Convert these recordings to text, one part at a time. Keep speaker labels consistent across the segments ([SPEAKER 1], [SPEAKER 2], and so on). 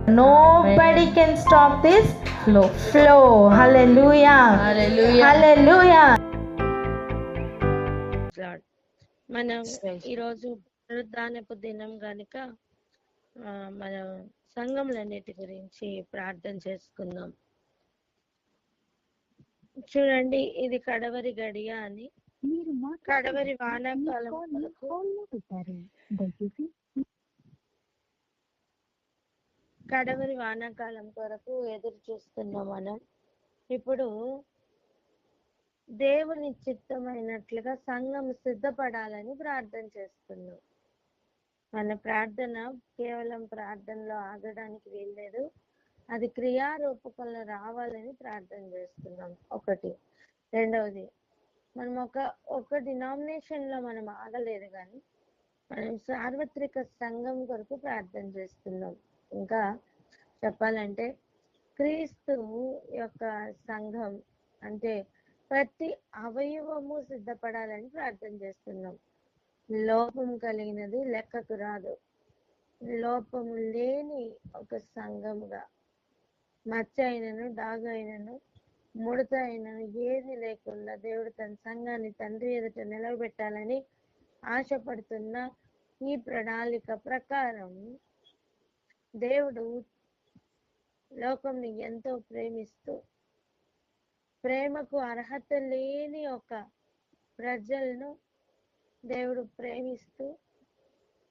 [SPEAKER 1] Nobody can stop this flow. Hallelujah. Hallelujah.
[SPEAKER 2] మనం ఈరోజు పునరుద్ధానపు దినం గనుక మనం సంఘములన్నిటి గురించి ప్రార్థన చేసుకుందాం. చూడండి, ఇది కడవరి గడియ అని, కడవరి వానాకాలం కొరకు ఎదురు చూస్తున్నాం. మనం ఇప్పుడు దేవుని చిత్తమైనట్లుగా సంఘం సిద్ధపడాలని ప్రార్థన చేస్తున్నాం. మన ప్రార్థన కేవలం ప్రార్థనలో ఆగడానికి వీల్లేదు, అది క్రియారూపకంలో రావాలని ప్రార్థన చేస్తున్నాం. ఒకటి. రెండవది, మనం ఒక డినామినేషన్ లో మనం ఆగలేదు, కానీ మనం సార్వత్రిక సంఘం కొరకు ప్రార్థన చేస్తున్నాం. ఇంకా చెప్పాలంటే క్రీస్తు యొక్క సంఘం అంటే ప్రతి అవయవము సిద్ధపడాలని ప్రార్థన చేస్తున్నాం. లోపం కలిగినది లెక్కకు రాదు. లోపము లేని ఒక సంఘముగా, మచ్చ అయినను డాగు అయినను ముడత అయినను ఏది లేకుండా దేవుడు తన సంఘాన్ని తండ్రి ఎదుట నిలబెట్టాలని ఆశపడుతున్న ఈ ప్రణాళిక ప్రకారం దేవుడు లోకంని ఎంతో ప్రేమిస్తూ, ప్రేమకు అర్హత లేని ఒక ప్రజలను దేవుడు ప్రేమిస్తూ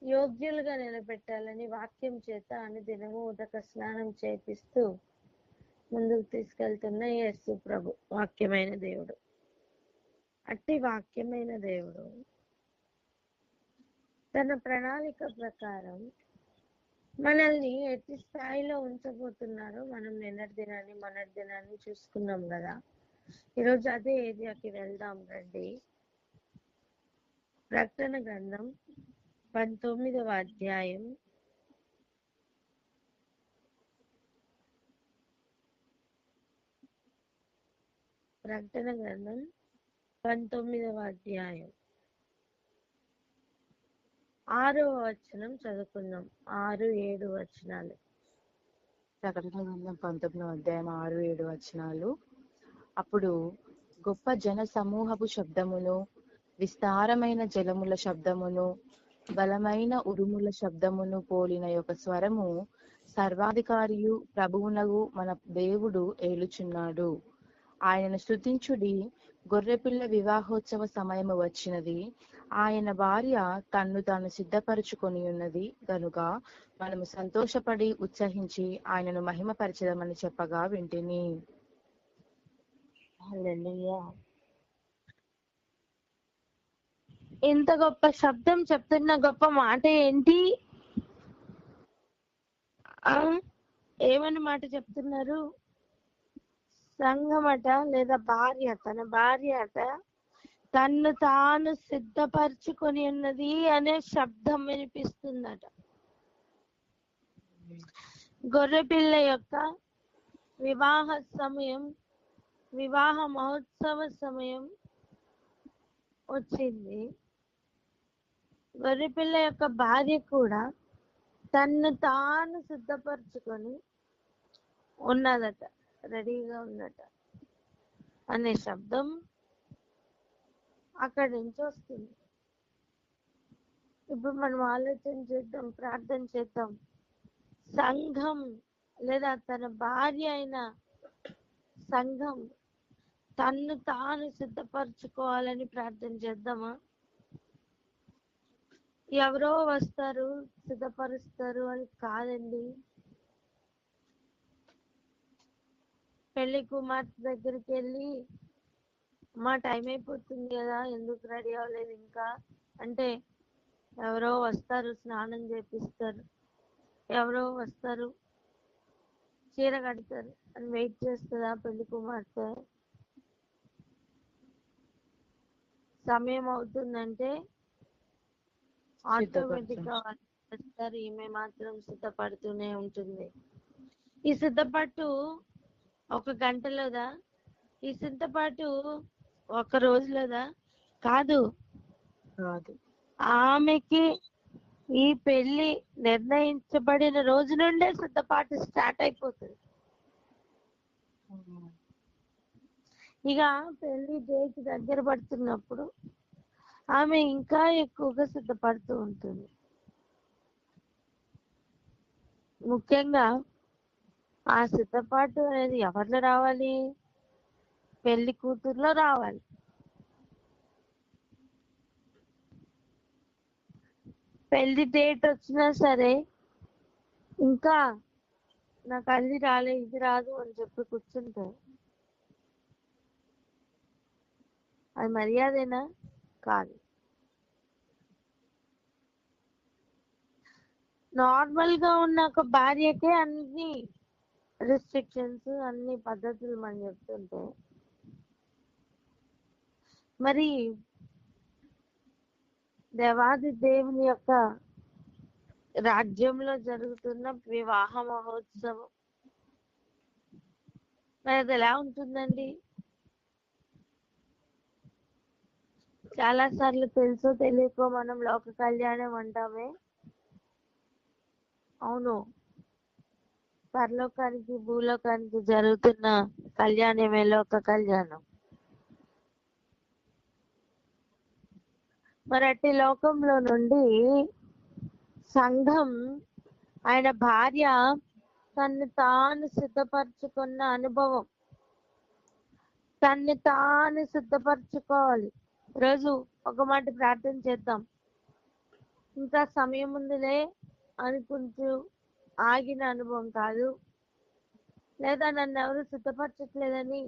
[SPEAKER 2] యోగ్యులుగా నిలబెట్టాలని వాక్యం చేత అనుదినము ఉదక స్నానం చేపిస్తూ ముందుకు తీసుకెళ్తున్న యేసు ప్రభు వాక్యమైన దేవుడు. అట్టి వాక్యమైన దేవుడు తన ప్రణాళిక ప్రకారం మనల్ని ఎట్టి స్థాయిలో ఉంచబోతున్నారో మనం నిన్నటి దినాన్ని మొన్నటి దినాన్ని చూసుకున్నాం కదా. ఈరోజు అదే ఏరియాకి వెళ్దాం రండి. ప్రకటన గ్రంథం 19వ అధ్యాయం ప్రకటన గ్రంథం 19వ అధ్యాయం 6వ వచనం చదువుకుందాం. 6-7 వచనాలు.
[SPEAKER 3] ప్రకటన గ్రంథం 19వ అధ్యాయం 6-7 వచనాలు. అప్పుడు గొప్ప జన సమూహపు శబ్దమును, విస్తారమైన జలముల శబ్దమును, బలమైన ఉరుముల శబ్దమును పోలిన యొక్క స్వరము సర్వాధికారియు ప్రభువునగు మన దేవుడు ఏలుచున్నాడు. ఆయనను స్తుతించుడి, గొర్రెపిల్ల వివాహోత్సవ సమయము వచ్చినది, ఆయన భార్య తన్ను తాను సిద్ధపరచుకొని ఉన్నది గనుక మనము సంతోషపడి ఉత్సహించి ఆయనను మహిమపరచదమని చెప్పగా వింటిని.
[SPEAKER 2] హల్లెలూయా. ఇంత గొప్ప శబ్దం చెప్తున్న గొప్ప మాట ఏంటి? ఏమని మాట చెప్తున్నారు? సంఘమట లేదా భార్య, తన భార్య అట తన్ను తాను సిద్ధపరచుకొని ఉన్నది అనే శబ్దం వినిపిస్తుందట. గొర్రెపిల్ల యొక్క వివాహ సమయం, వివాహ మహోత్సవ సమయం వచ్చింది. గొర్రెపిల్ల యొక్క భార్య కూడా తన్ను తాను సిద్ధపరచుకొని ఉన్నదట, రెడీగా ఉన్నట అనే శబ్దం అక్కడి నుంచి వస్తుంది. ఇప్పుడు మనం ఆలోచన చేద్దాం, ప్రార్థన చేద్దాం. సంఘం లేదా తన భార్య అయిన సంఘం తన్ను తాను సిద్ధపరచుకోవాలని ప్రార్థన చేద్దామా? ఎవరో వస్తారు సిద్ధపరుస్తారు అని కాదండి. పెళ్లి కుమార్తె దగ్గరికి వెళ్ళి, మా టైం అయిపోతుంది కదా, ఎందుకు రెడీ అవ్వలేదు ఇంకా అంటే, ఎవరో వస్తారు స్నానం చేపిస్తారు, ఎవరో వస్తారు చీర కడతారు అని వెయిట్ చేస్తుందా పెళ్లి కుమార్తె? సమయం అవుతుందంటే ఆటోమేటిక్ గా వస్తారు, ఈమె మాత్రం సిద్ధపడుతూనే ఉంటుంది. ఈ సిద్ధపాటు ఒక గంటలోదా? ఈ సిద్ధపాటు ఒక రోజులోదా? కాదు. ఆమెకి ఈ పెళ్లి నిర్ణయించబడిన రోజు నుండే సిద్ధపాటు స్టార్ట్ అయిపోతుంది. ఇక పెళ్లి డేట్ దగ్గర పడుతున్నప్పుడు ఆమె ఇంకా ఎక్కువగా సిద్ధపడుతూ ఉంటుంది. ముఖ్యంగా ఆ సిద్ధపాటు అనేది ఎవరిలో రావాలి? పెళ్లి కూతుర్లో రావాలి. పెళ్లి డేట్ వచ్చినా సరే ఇంకా నాకు అది రాలే ఇది రాదు అని చెప్పి కూర్చుంటే అది మర్యాదేనా? కాదు. నార్మల్ గా ఉన్న ఒక భార్యకే అన్ని రిస్ట్రిక్షన్స్, అన్ని పద్ధతులు మనం చెప్తుంటే మరి దేవాది దేవుని యొక్క రాజ్యంలో జరుగుతున్న వివాహ మహోత్సవం మరి అది ఎలా ఉంటుందండి? చాలా సార్లు తెలుసో తెలియకో మనం లోక కళ్యాణం అంటామే. అవును, పరలోకానికి భూలోకానికి జరుగుతున్న కళ్యాణమే లోక కళ్యాణం. మరి అట్టి లోకంలో నుండి సంఘం ఆయన భార్య తన్ని తాను సిద్ధపరచుకున్న అనుభవం, తన్ని తాను సిద్ధపరచుకోవాలి. ఈరోజు ఒక మాట ప్రార్థన చేద్దాం. ఇంకా సమయం ఉందిలే అనుకుంటూ ఆగిన అనుభవం కాదు, లేదా నన్ను ఎవరు సిద్ధపరచట్లేదని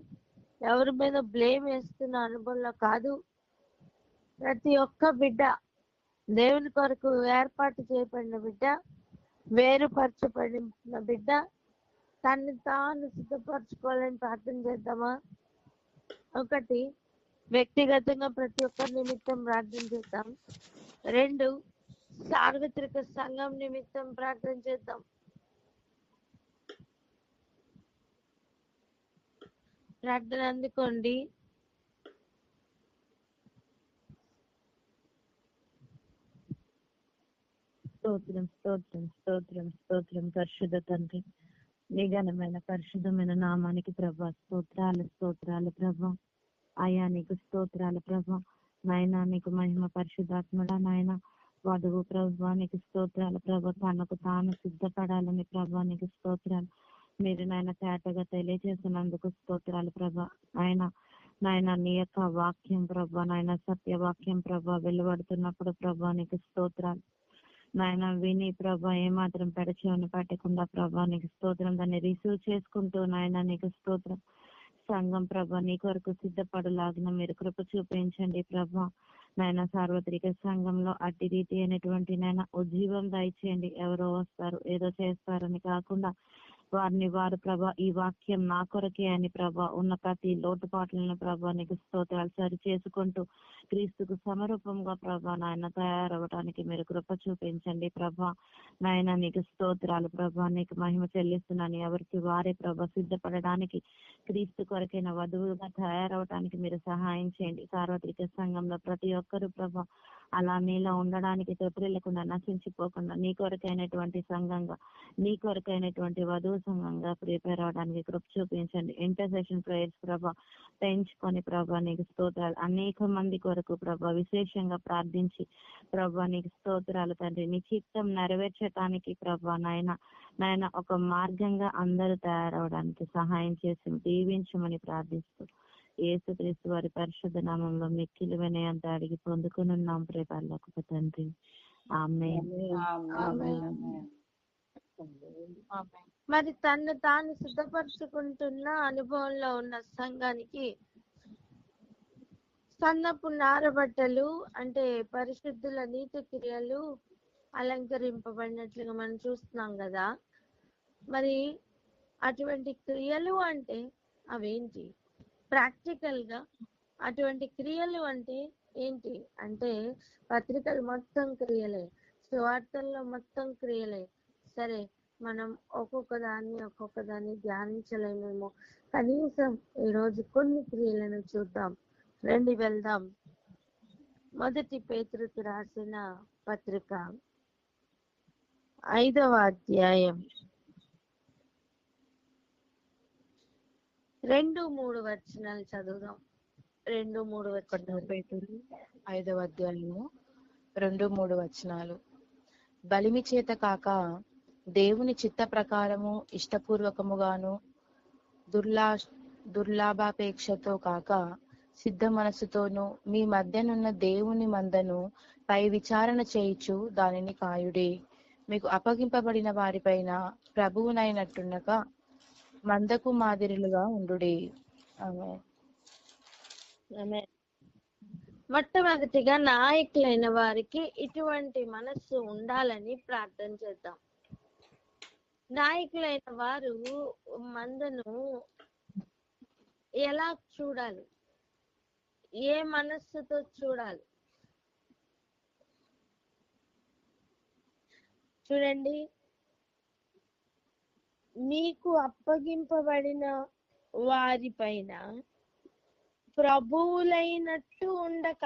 [SPEAKER 2] ఎవరి మీద బ్లేమ్ వేస్తున్న అనుభవంలో కాదు. ప్రతి ఒక్క బిడ్డ దేవుని కొరకు ఏర్పాటు చేయబడిన బిడ్డ, వేరుపరచబడిన బిడ్డ తన్ని తాను సిద్ధపరచుకోవాలని ప్రార్థన చేద్దామా? ఒకటి, వ్యక్తిగతంగా ప్రతి ఒక్కరి నిమిత్తం ప్రార్థన చేద్దాం. 2, సార్వత్రిక సంఘం నిమిత్తం ప్రార్థన చేద్దాం. ప్రార్థన అందుకోండి.
[SPEAKER 3] స్తోత్రం స్తోత్రం స్తోత్రం స్తోత్రం పరిశుద్ధ తండ్రి, నీ ఘనమైన పరిశుద్ధమైన నామానికి ప్రభా స్తోత్రాలు స్తోత్రాలు ప్రభా. అయా నీకు స్తోత్రాలు ప్రభా. నాయనా నీకు మహిమ పరిశుద్ధాత్మడా. నాయన వధువు ప్రభా నీకు స్తోత్రాలు ప్రభా. తనకు తాను సిద్ధపడాలని ప్రభా నీకు స్తోత్రాలు. మీరు నాయన తేటగా తెలియజేసినందుకు స్తోత్రాలు ప్రభా. నాయన నీ యొక్క వాక్యం ప్రభా, నాయన సత్యవాక్యం ప్రభా వెలువడుతున్నప్పుడు ప్రభా నీకు స్తోత్రాలు. నాయన విని ప్రభా ఏమాత్రం పెడచెవిని పట్టకుండా ప్రభా నీకు స్తోత్రం. దాన్ని రిసీవ్ చేసుకుంటూ నాయన నీకు స్తోత్రం. సంఘం ప్రభా నీ కొరకు సిద్ధపడలాగిన మీరు కృప చూపించండి ప్రభా. నాయన సార్వత్రిక సంఘంలో అట్టి రీతి అయినటువంటి నాయన ఉజ్జీవం దయచేయండి. ఎవరో వస్తారు ఏదో చేస్తారని కాకుండా వారిని వారు ప్రభా ఈ వాక్యం నా కొరకే అని ప్రభా ఉన్న ప్రతి లోటుపాట్లను ప్రభా నీకు స్తోత్రాలు సరి చేసుకుంటూ క్రీస్తుకు సమరూపంగా ప్రభా నాయన తయారవడానికి మీరు కృప చూపించండి ప్రభా. నాయన నీకు స్తోత్రాలు ప్రభా. నీకు మహిమ చెల్లిస్తున్నాను. ఎవరికి వారే ప్రభా సిద్ధపడడానికి క్రీస్తు కొరకైన వధువుగా తయారవడానికి మీరు సహాయం చేయండి. సార్వత్రిక సంఘంలో ప్రతి ఒక్కరు ప్రభా అలా నీలో ఉండడానికి తొట్టిల్లకుండా నశించిపోకుండా నీ కొరకైనటువంటి సంఘంగా, నీ కొరకైనటువంటి వధువు సంఘంగా ప్రిపేర్ అవడానికి కృప చూపించండి. ఇంటర్సెషన్ ప్రేయర్స్ ప్రభా పెంచుకొని ప్రభా నీకు స్తోత్రాలు. అనేక మంది కొరకు ప్రభా విశేషంగా ప్రార్థించి ప్రభా నీకు స్తోత్రాలు తండ్రి. నీ చిత్తం నెరవేర్చడానికి ప్రభా నాయన ఒక మార్గంగా అందరూ తయారవడానికి సహాయం చేసి దీవించమని ప్రార్థిస్తూ యేసుక్రీస్తు వారి పరిశుద్ధ నామంలో మిక్కిలి వినయంత అడిగి పొందుకున్నాం ప్రేపర్లకు తండ్రి. ఆమేన్.
[SPEAKER 2] మరి తను తాను సిద్ధపరచుకుంటున్న అనుభవంలో ఉన్న సంఘానికి సన్నపు నారబట్టలు అంటే పరిశుద్ధుల నీతి క్రియలు అలంకరింపబడినట్లుగా మనం చూస్తున్నాం కదా. మరి అటువంటి క్రియలు అంటే అవేంటి? ప్రాక్టికల్ గా అటువంటి క్రియలు అంటే ఏంటి అంటే పత్రికలు మొత్తం క్రియలే, సువార్తల్లో మొత్తం క్రియలే. సరే, మనం ఒక్కొక్క దాన్ని ధ్యానించలేమేమో. కనీసం ఈరోజు కొన్ని క్రియలను చూద్దాం. రండి వెళ్దాం. మొదటి పేతురుకు రాసిన పత్రిక 5వ అధ్యాయం 2-3 వచనాలు చదువుదాం. 2-3 వచనాలు.
[SPEAKER 4] పేతురు 5వ అధ్యాయము 2-3 వచనాలు. బలిమి చేత కాక దేవుని చిత్త ప్రకారము ఇష్టపూర్వకముగాను దుర్లాభాపేక్షతో కాక సిద్ధ మనసుతోనూ మీ మధ్యనున్న దేవుని మందను పై విచారణ చేయుచు దానిని కాయుడి. మీకు అప్పగింపబడిన వారిపైన ప్రభువునైనట్టునక మందకు మాదిరిలుగా ఉండుడి.
[SPEAKER 2] ఆమేన్. మొట్టమొదటిగా నాయకులైన వారికి ఇటువంటి మనస్సు ఉండాలని ప్రార్థన చేద్దాం. నాయకులైన వారు మందను ఎలా చూడాలి, ఏ మనస్సుతో చూడాలి? చూడండి, మీకు అప్పగింపబడిన వారిపైన ప్రభువులైనట్టు ఉండక,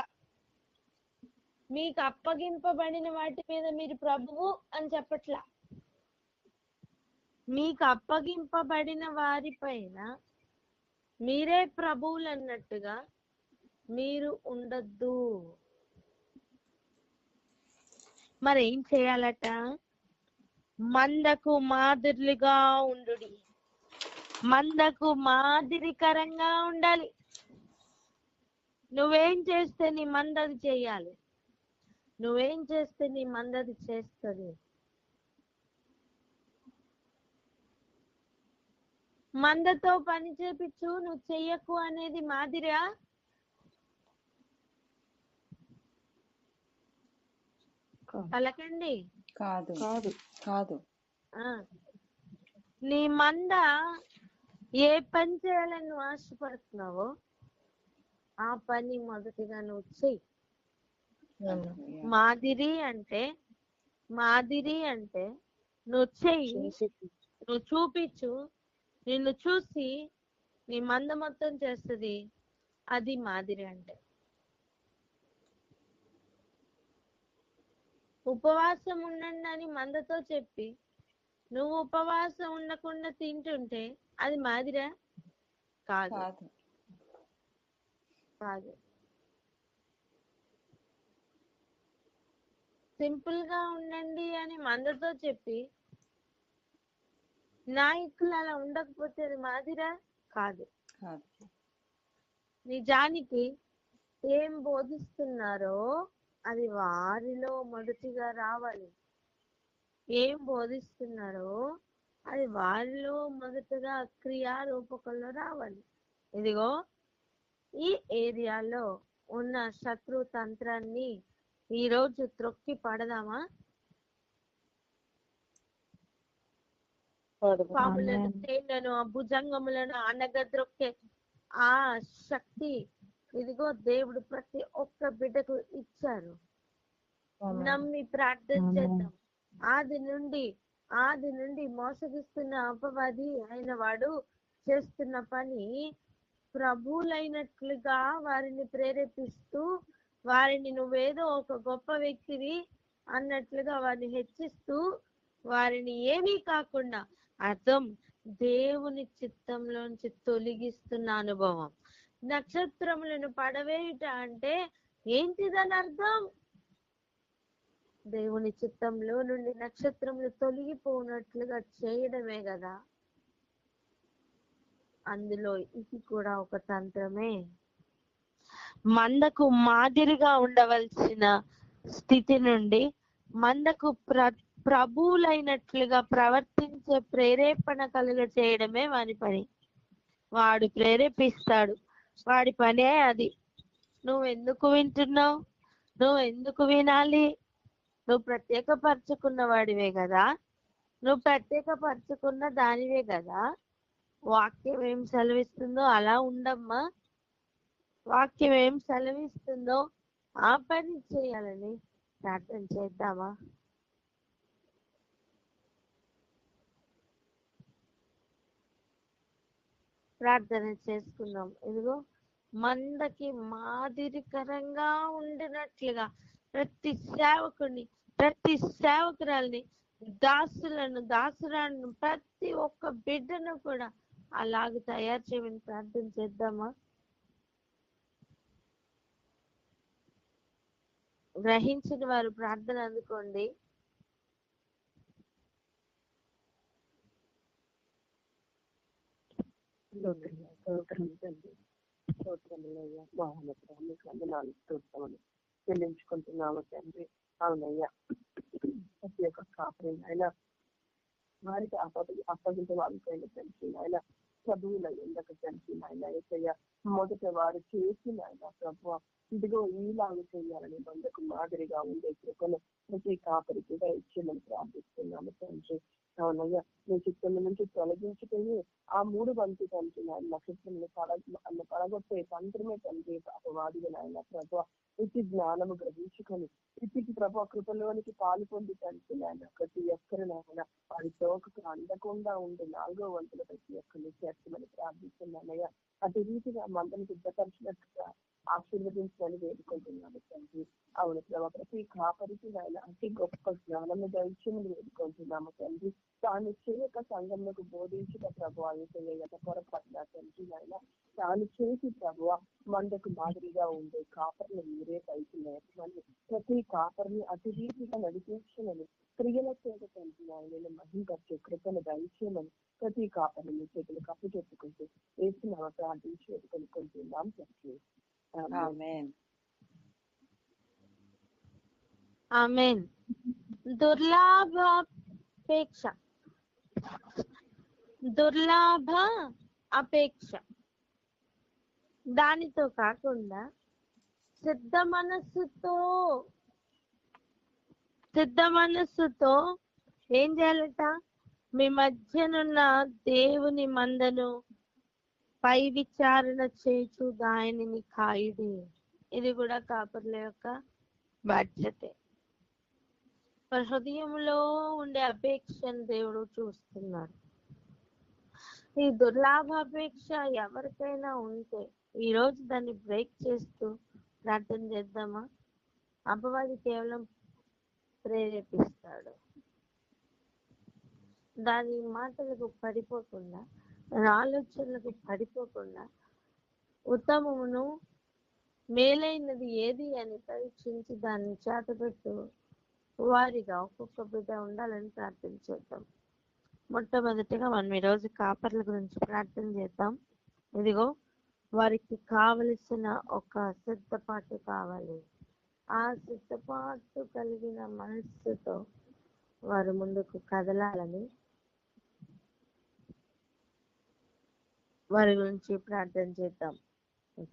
[SPEAKER 2] మీకు అప్పగింపబడిన వాటి మీద మీరు ప్రభువు అని చెప్పట్లా, మీకు అప్పగింపబడిన వారిపైన మీరే ప్రభువులు అన్నట్టుగా మీరు ఉండొద్దు. మరి ఏం చేయాలట? మందకు మాదిరిగా ఉండుడి. మందకు మాదిరికరంగా ఉండాలి. నువ్వేం చేస్తే నీ మందది చేయాలి, నువ్వేం చేస్తే నీ మందది చేస్తుంది. మందతో పని చేపించు, నువ్వు చెయ్యకు అనేది మాదిరా? పలకండి.
[SPEAKER 4] కాదు కాదు కాదు.
[SPEAKER 2] నీ మంద ఏ పని చేయాలని నువ్వు ఆశపడుతున్నావో ఆ పని మొదటిగా నువ్వు చెయ్యి. మాదిరి అంటే నువ్వు చెయ్యి, నువ్వు చూపించు. నిన్ను చూసి నీ మంద మొత్తం చేస్తుంది. అది మాదిరి అంటే. ఉపవాసం ఉండండి అని మందతో చెప్పి నువ్వు ఉపవాసం ఉండకుండా తింటుంటే అది మాదిరా? కాదు కాదు. సింపుల్ గా ఉండండి అని మందతో చెప్పి నాయకులు అలా ఉండకపోతే అది మాదిరా? కాదు. నిజానికి ఏం బోధిస్తున్నారో అది వారిలో మొదటిగా రావాలి. ఏం బోధిస్తున్నారో అది వారిలో మొదటగా క్రియారూపకంలో రావాలి. ఇదిగో ఈ ఏరియాలో ఉన్న శత్రు తంత్రాన్ని ఈరోజు త్రొక్కి పడదామా? పాములను, తేళ్లను, భుజంగములను అనగద్రొక్కే ఆ శక్తి ఇదిగో దేవుడు ప్రతి ఒక్క బిడ్డకు ఇచ్చారు. నమ్మి ప్రార్థన చేద్దాం. ఆది నుండి మోసగిస్తున్న అపవాది అయిన వాడు చేస్తున్న పని ప్రభువులైనట్లుగా వారిని ప్రేరేపిస్తూ, వారిని నువ్వేదో ఒక గొప్ప వ్యక్తివి అన్నట్లుగా వారిని హెచ్చిస్తూ, వారిని ఏమీ కాకుండా అర్థం దేవుని చిత్తంలోంచి తొలగిస్తున్న అనుభవం. నక్షత్రములను పడవేయుట అంటే ఏంటిదని అర్థం? దేవుని చిత్తంలో నుండి నక్షత్రములు తొలగిపోనట్లుగా చేయడమే కదా. అందులో ఇది కూడా ఒక తంత్రమే. మందకు మాదిరిగా ఉండవలసిన స్థితి నుండి మందకు ప్రభువులైనట్లుగా ప్రవర్తించే ప్రేరేపణ కలుగ చేయడమే వాని పని. వాడు ప్రేరేపిస్తాడు, వాడి పనే అది. నువ్వు ఎందుకు వింటున్నావు? నువ్వు ఎందుకు వినాలి? నువ్వు ప్రత్యేకపరచుకున్న వాడివే కదా, నువ్వు ప్రత్యేకపరచుకున్న దానివే కదా. వాక్యం ఏం సెలవిస్తుందో అలా ఉండమ్మా. వాక్యం ఏం సెలవిస్తుందో ఆ పని చేయాలని ప్రార్థన చేద్దామా? ప్రార్థన చేసుకుందాం. ఇదిగో మందకి మాదిరికరంగా ఉండినట్లుగా ప్రతి సేవకుని, ప్రతి సేవకురాల్ని దాసురాలను ప్రతి ఒక్క బిడ్డను కూడా అలాగే తయారు చేయమని ప్రార్థన చేద్దామా? గ్రహించిన వారు ప్రార్థన అందుకోండి.
[SPEAKER 5] చెల్లించుకుంటున్నాము తండ్రి. అవునయ్యా, ప్రతి ఒక్క కాపురి ఆయన వారికి అప్పగించే వాళ్ళకైనా తండ్రి ఆయన చదువుల ఎందుకు తండ్రి ఆయన ఏసయ్య మొదట వారు చేసిన ఆయన ప్రభు ఇదిగో ఈలాగా చేయాలని మందకు మాదిరిగా ఉండే కృపను ప్రతి కాపరికి ఇచ్చేమని ప్రార్థిస్తున్నాము తండ్రి. అవునయ్యా, నీ చిత్తం నుంచి తొలగించుకొని ఆ 3 వంతు తండ్రి నాయన నక్షత్రం పడగొట్టే తంత్రమే తండ్రి అపవాదిగా నాయన ప్రభు ఇటు జ్ఞానము గ్రహించుకొని ఇటుకి ప్రభు కృపలోనికి పాలు పొంది తండ్రి నాయన ప్రతి ఒక్కరు నాయన వారి తోకకు అందకుండా ఉండే 4వ వంతుల ప్రతి ఒక్కరిని చేర్చమని ప్రార్థిస్తున్నానయ్యా. అటు రీతిగా మందను సిద్ధపరిచినట్టుగా ఆశీర్వదించాలని వేడుకుంటున్నాను తండ్రి. అవును ప్రభావ ప్రతి కాపరికి నాయన అతి గొప్ప జ్ఞానము దైత్యములు వేడుకుంటున్నాము తండ్రి. తాను చేయక సంఘంలోకి బోధించుట ప్రభు అయితే పొరపాటున తండ్రి నాయన తాను చేసి ప్రభు మందకు మాదిరిగా ఉండే కాపర్లు మీరే పైకి నేర్చమని ప్రతి కాపర్ని అతి రీతిగా నడిపించమని క్రియల చేత తండ్రి నాయన మహింపరిచే కృపను దయచేయమని ప్రతి కాపర్ని మీ చేతులు కప్పు చెప్పుకుంటూ వేసిన ప్రార్థించి వేడుకొనుకుంటున్నాం తండ్రి.
[SPEAKER 4] ఆమేన్.
[SPEAKER 2] ఆమేన్. దుర్లాభ అపేక్ష దానితో కాకుండా సిద్ధ మనస్సుతో ఏం చేయాలట? మీ మధ్యనున్న దేవుని మందను పై విచారణ చేయుచు దానిని కాయుడి. ఇది కూడా కాపర్ల యొక్క బాధ్యతే. హృదయంలో ఉండే అపేక్షను దేవుడు చూస్తున్నాడు. ఈ దుర్లాభాపేక్ష ఎవరికైనా ఉంటే ఈ రోజు దాన్ని బ్రేక్ చేస్తూ ప్రార్థన చేద్దామా? అపవాది కేవలం ప్రేరేపిస్తాడు. దాని మాటలకు పడిపోకుండా, ఆలోచనలకు పడిపోకుండా ఉత్తమమును మేలైనది ఏది అని పరీక్షించి దాన్ని చేతపెట్టు వారిగా ఒక్కొక్క బిడ్డ ఉండాలని ప్రార్థన చేద్దాం. మొట్టమొదటిగా మనం ఈరోజు కాపర్ల గురించి ప్రార్థన చేద్దాం. ఇదిగో వారికి కావలసిన ఒక సిద్ధపాటు కావాలి. ఆ సిద్ధపాటు కలిగిన మనస్సుతో వారు ముందుకు కదలాలని వారి గురించి ప్రార్థన చేద్దాం.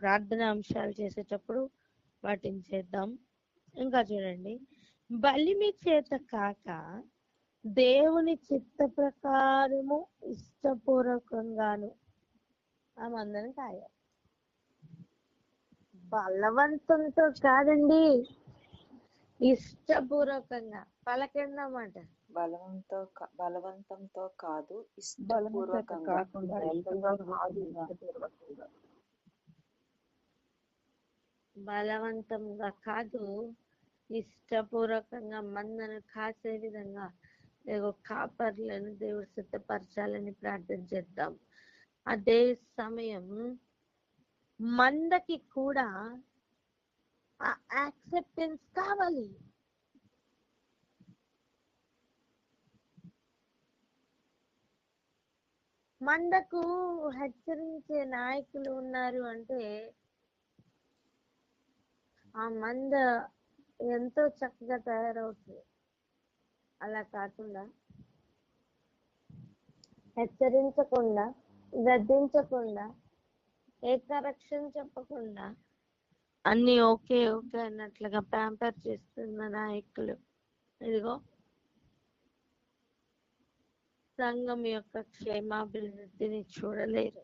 [SPEAKER 2] ప్రార్థన అంశాలు చేసేటప్పుడు వాటిని చేద్దాం. ఇంకా చూడండి, బలిమి చేత కాక దేవుని చిత్త ప్రకారము ఇష్టపూర్వకంగాను ఆ మందను కాయాలి. బలవంతంతో కాదండి, ఇష్టపూర్వకంగా. పలకండమాట.
[SPEAKER 4] బలవంతంతో కాదు, ఇష్టపూర్వకంగా.
[SPEAKER 2] బలవంతంగా కాదు, ఇష్టపూర్వకంగా మందను కాసే విధంగా కాపర్లను దేవుడు సిద్ధపరచాలని ప్రార్థన చేద్దాం. అదే సమయం మందకి కూడా యాక్సెప్టెన్స్ కావాలి. మందకు హెచ్చరించే నాయకులు ఉన్నారు అంటే ఆ మంద ఎంతో చక్కగా తయారవుతుంది. అలా కాకుండా హెచ్చరించకుండా, గద్దించకుండా, ఏ కరెక్షన్ చెప్పకుండా అన్ని ఓకే ఓకే అన్నట్లుగా ప్యాంపర్ చేస్తున్న నాయకులు ఇదిగో సంఘం యొక్క క్షేమాభివృద్ధిని చూడలేరు.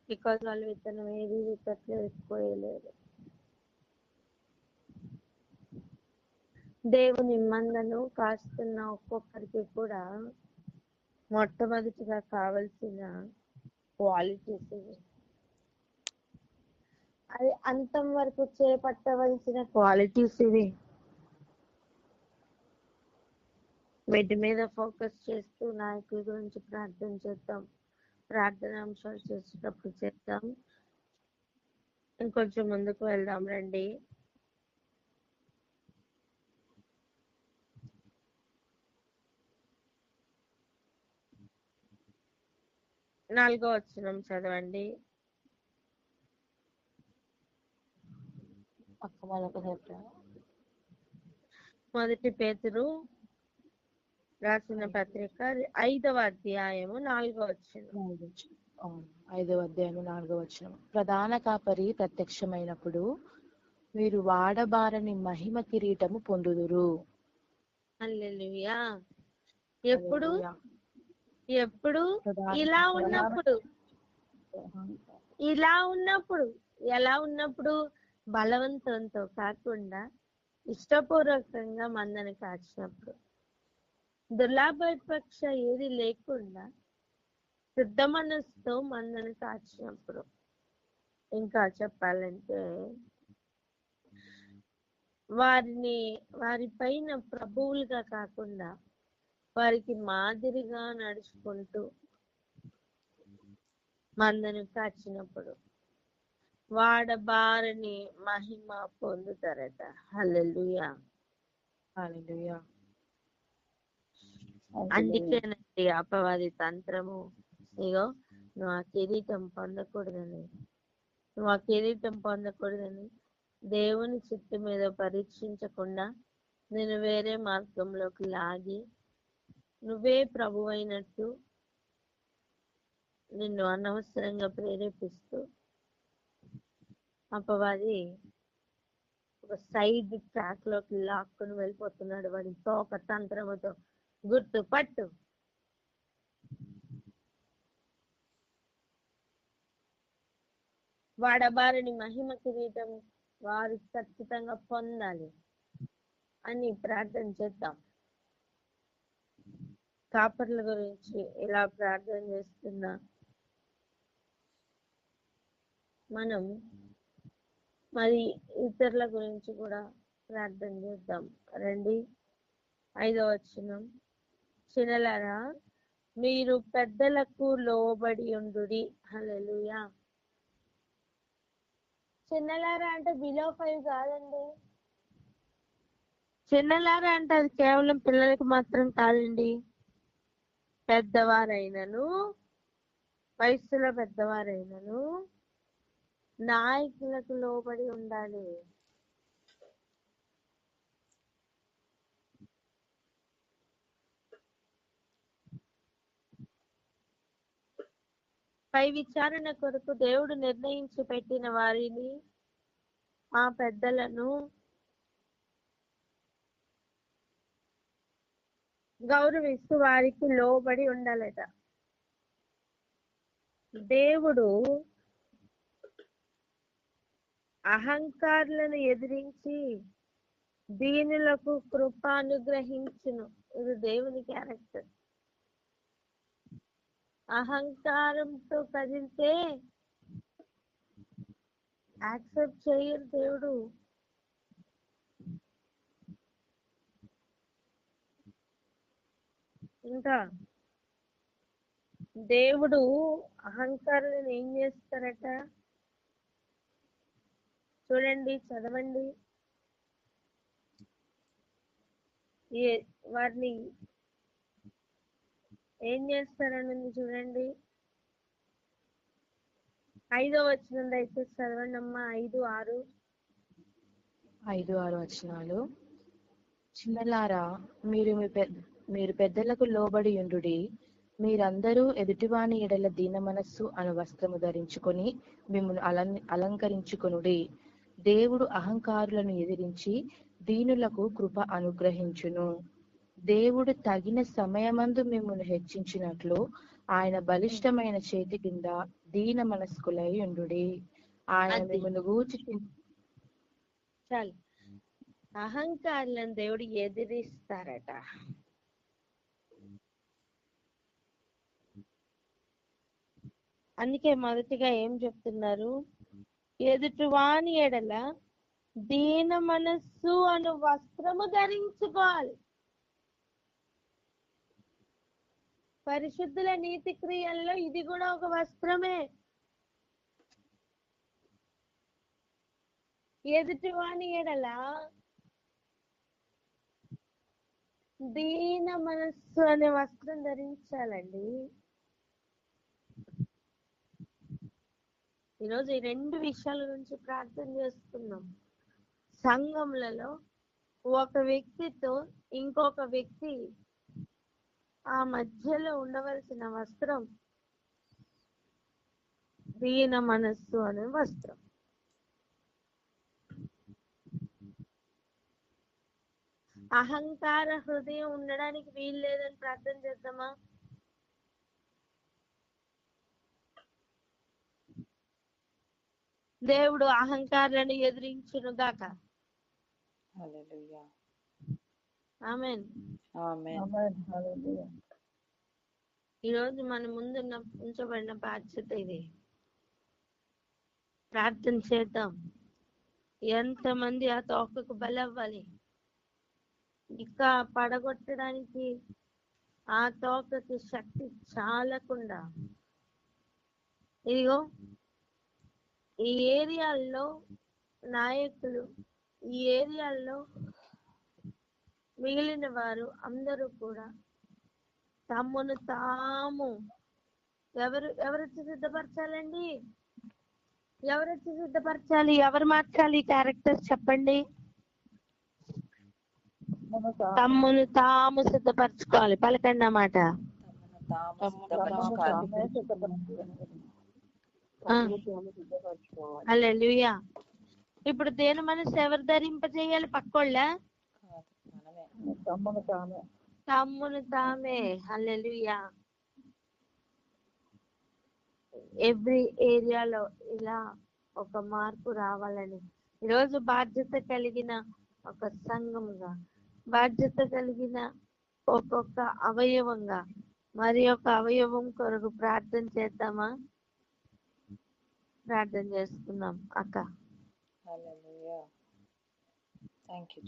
[SPEAKER 2] బికాజ్ వాళ్ళు విత్తనం ఏది విత్తట్లు వేసుకోలేరు. దేవుని మందను కాస్తున్న ఒక్కొక్కరికి కూడా మొట్టమొదటిగా కావలసిన క్వాలిటీస్ ఇవి. అది అంతం వరకు చేపట్టవలసిన క్వాలిటీస్ ఇవి. వీటి మీద ఫోకస్ చేస్తూ నాయకుల గురించి ప్రార్థన చేద్దాం. ప్రార్థన అంశాలు చేసేటప్పుడు చేద్దాం. ఇంకొంచెం ముందుకు వెళ్దాం రండి. నాలుగో వచనం చదవండి. మొదటి పేతురు రాసిన పత్రిక 5వ అధ్యాయము 4వ వచనం.
[SPEAKER 1] 5వ అధ్యాయము 4వ వచనం. ప్రధాన కాపరి ప్రత్యక్షమైనప్పుడు మీరు వాడబారని మహిమ కిరీటము పొందుదురు.
[SPEAKER 2] హల్లెలూయా. ఎప్పుడు ఇలా ఉన్నప్పుడు ఎలా ఉన్నప్పుడు బలవంతంతో కాకుండా ఇష్టపూర్వకంగా మందని కాచినప్పుడు, దుర్లాభపక్ష ఏది లేకుండా శుద్ధ మనస్సుతో మందని కాచినప్పుడు. ఇంకా చెప్పాలంటే వారి పైన ప్రభువులుగా కాకుండా వారికి మాదిరిగా నడుచుకుంటూ మందను కాచినప్పుడు వాడబారని మహిమ పొందుతారట. హల్లెలూయా.
[SPEAKER 1] హల్లెలూయా.
[SPEAKER 2] అందుకేనండి అపవాది తంత్రము, ఇగో నువ్వు ఆ కిరీటం పొందకూడదని దేవుని చిత్త మీద పరీక్షించకుండా నేను వేరే మార్గంలోకి లాగి నువ్వే ప్రభు అయినట్టు నిన్ను అనవసరంగా ప్రేరేపిస్తూ అపవాది ఒక సైడ్ ట్రాక్ లోకి లాక్కుని వెళ్ళిపోతున్నాడు. వాడి తోక తంత్రముతో గుర్తుపట్టు. వాడబారని మహిమ కిరీటం వారు ఖచ్చితంగా పొందాలి అని ప్రార్థన చేద్దాం. కాపర్ల గురించి ఇలా ప్రార్థన చేస్తున్నా మనం మరి ఇతరుల గురించి కూడా ప్రార్థన చేద్దాం రండి. 5వ వచనం. చిన్నలారా మీరు పెద్దలకు లోబడి ఉండుడి. హల్లెలూయా. చిన్నలారా అంటే బిలో 5 కాదండి. చిన్నలారా అంటే అది కేవలం పిల్లలకి మాత్రం కాదండి. పెద్దవారైనను, వయస్సులో పెద్దవారైనను నాయకులకు లోబడి ఉండాలి. పై విచారణ కొరకు దేవుడు నిర్ణయించి పెట్టిన వారిని, ఆ పెద్దలను గౌరవిస్తూ వారికి లోబడి ఉండాలట. దేవుడు అహంకారులను ఎదిరించి దీనులకు కృప అనుగ్రహించును. ఇది దేవుని క్యారెక్టర్. అహంకారంతో కదిలితే యాక్సెప్ట్ చేయరు దేవుడు. ఇంకా దేవుడు అహంకారులను ఏం చేస్తారట చూడండి, చదవండి. వారిని ఏం చేస్తారని చూడండి. 5వ వచనం దయచేసి చదవండి అమ్మా. 5, 6
[SPEAKER 1] వచనాలు. చిన్నలారా మీరు పెద్దలకు లోబడి ఉండుడి. మీరందరూ ఎదుటివాని ఎడల దీన మనస్సు అను వస్త్రము ధరించుకొని మిమ్మల్ని అలంకరించుకొనుడి. దేవుడు అహంకారులను ఎదిరించి దీనులకు కృప అనుగ్రహించును. దేవుడు తగిన సమయమందు మిమ్మల్ని హెచ్చించినట్లు ఆయన బలిష్టమైన చేతి కింద దీన మనస్కులై ఉండుడి. ఆయన మిమ్మల్ని గూర్చి
[SPEAKER 2] చాలు. అహంకారులను దేవుడు ఎదిరిస్తారట. అందుకే మొదటిగా ఏం చెప్తున్నారు? ఎదుటివాని ఎడల దీన మనస్సు అను వస్త్రము ధరించుకోవాలి. పరిశుద్ధుల నీతి క్రియల్లో ఇది కూడా ఒక వస్త్రమే. ఎదుటివాని ఎడల దీన మనస్సు అనే వస్త్రం ధరించాలండి. ఈరోజు ఈ రెండు విషయాల గురించి ప్రార్థన చేస్తున్నాం. సంఘములలో ఒక వ్యక్తితో ఇంకొక వ్యక్తి ఆ మధ్యలో ఉండవలసిన వస్త్రం దీన మనస్సు అనే వస్త్రం. అహంకార హృదయం ఉండడానికి వీలు లేదని ప్రార్థన చేద్దామా? దేవుడు అహంకారాన్ని ఎదిరించును గాక.
[SPEAKER 4] హల్లెలూయా.
[SPEAKER 2] ఆమేన్.
[SPEAKER 4] ఆమేన్.
[SPEAKER 2] ఈరోజు మన ముందున్న ఉంచబడిన బాధ్యత ఇది. ప్రార్థన చేద్దాం. ఎంతమంది ఆ తోకకు బలవ్వాలి? ఇంకా పడగొట్టడానికి ఆ తోకకి శక్తి చాలకుండా, ఇదిగో ఈ ఏరియాల్లో నాయకులు, ఈ ఏరియాల్లో మిగిలిన వారు అందరూ కూడా తమ్మును తాము ఎవరొచ్చి సిద్ధపరచాలండి? ఎవరొచ్చి సిద్ధపరచాలి? ఎవరు మార్చాలి క్యారెక్టర్స్ చెప్పండి? తమ్మును తాము సిద్ధపరచుకోవాలి. పలకండి అన్నమాట. హల్లెలూయా. ఇప్పుడు దేని మనసు ఎవరు ధరింపజేయాలి? పక్కోళ్ళ? తమ్మును తామే. హల్లెలూయా. ఎవ్రీ ఏరియాలో ఇలా ఒక మార్పు రావాలని ఈరోజు బాధ్యత కలిగిన ఒక సంఘముగా, బాధ్యత కలిగిన ఒక్కొక్క అవయవంగా మరి ఒక అవయవం కొరకు ప్రార్థన చేద్దామా? ప్రార్థన చేసుకుందాం అక్క.
[SPEAKER 4] హల్లెలూయా. థాంక్యూ.